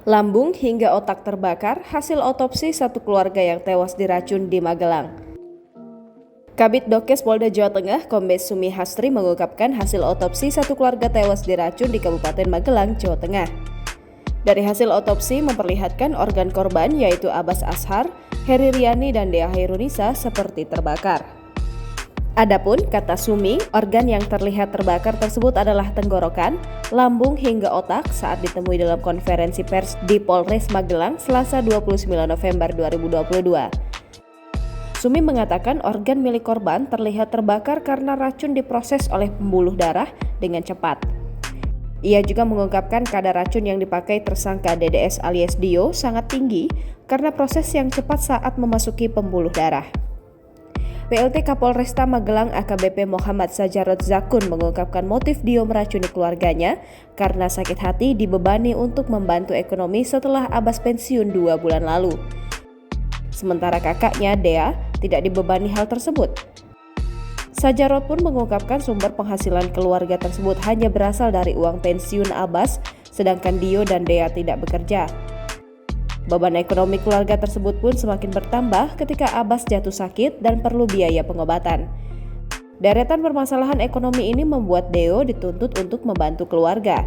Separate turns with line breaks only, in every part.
Lambung hingga otak terbakar hasil otopsi satu keluarga yang tewas diracun di Magelang. Kabid Dokes Polda Jawa Tengah, Kombes Sumi Hastri mengungkapkan hasil otopsi satu keluarga tewas diracun di Kabupaten Magelang, Jawa Tengah. Dari hasil otopsi memperlihatkan organ korban yaitu Abbas Ashar, Heri Riani, dan Dea Hairunisa seperti terbakar. Adapun kata Sumi, organ yang terlihat terbakar tersebut adalah tenggorokan, lambung hingga otak saat ditemui dalam konferensi pers di Polres Magelang Selasa 29 November 2022. Sumi mengatakan organ milik korban terlihat terbakar karena racun diproses oleh pembuluh darah dengan cepat. Ia juga mengungkapkan kadar racun yang dipakai tersangka DDS alias Dio sangat tinggi karena proses yang cepat saat memasuki pembuluh darah. PLT Kapolresta Magelang AKBP Muhammad Sajarot Zakun mengungkapkan motif Dio meracuni keluarganya karena sakit hati dibebani untuk membantu ekonomi setelah Abbas pensiun 2 bulan lalu. Sementara kakaknya Dea tidak dibebani hal tersebut. Sajarot pun mengungkapkan sumber penghasilan keluarga tersebut hanya berasal dari uang pensiun Abbas, sedangkan Dio dan Dea tidak bekerja. Beban ekonomi keluarga tersebut pun semakin bertambah ketika Abbas jatuh sakit dan perlu biaya pengobatan. Deretan permasalahan ekonomi ini membuat Deo dituntut untuk membantu keluarga.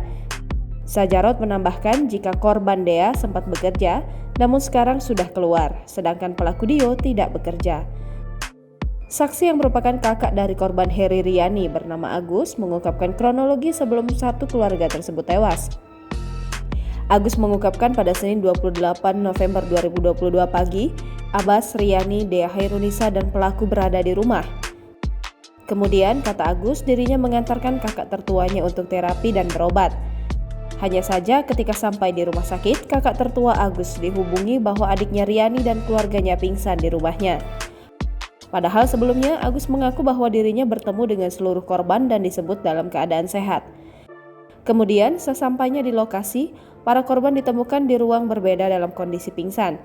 Sajarot menambahkan jika korban Dea sempat bekerja, namun sekarang sudah keluar, sedangkan pelaku Dio tidak bekerja. Saksi yang merupakan kakak dari korban Heri Riani bernama Agus mengungkapkan kronologi sebelum satu keluarga tersebut tewas. Agus mengungkapkan pada Senin 28 November 2022 pagi, Abbas, Riani, Dea Hairunisa, dan pelaku berada di rumah. Kemudian, kata Agus, dirinya mengantarkan kakak tertuanya untuk terapi dan berobat. Hanya saja ketika sampai di rumah sakit, kakak tertua Agus dihubungi bahwa adiknya Riani dan keluarganya pingsan di rumahnya. Padahal sebelumnya Agus mengaku bahwa dirinya bertemu dengan seluruh korban dan disebut dalam keadaan sehat. Kemudian, sesampainya di lokasi, para korban ditemukan di ruang berbeda dalam kondisi pingsan.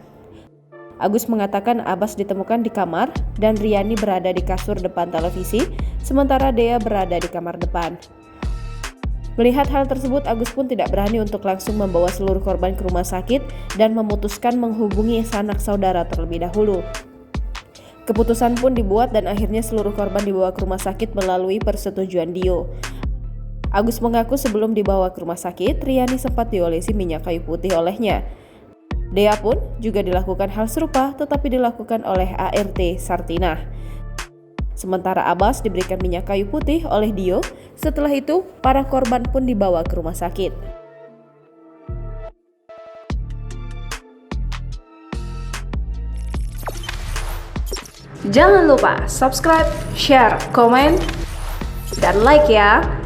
Agus mengatakan Abbas ditemukan di kamar dan Riani berada di kasur depan televisi, sementara Dea berada di kamar depan. Melihat hal tersebut, Agus pun tidak berani untuk langsung membawa seluruh korban ke rumah sakit dan memutuskan menghubungi sanak saudara terlebih dahulu. Keputusan pun dibuat dan akhirnya seluruh korban dibawa ke rumah sakit melalui persetujuan Dio. Agus mengaku sebelum dibawa ke rumah sakit, Riani sempat diolesi minyak kayu putih olehnya. Dea pun juga dilakukan hal serupa tetapi dilakukan oleh ART Sartinah. Sementara Abbas diberikan minyak kayu putih oleh Dio, setelah itu para korban pun dibawa ke rumah sakit.
Jangan lupa subscribe, share, komen, dan like ya!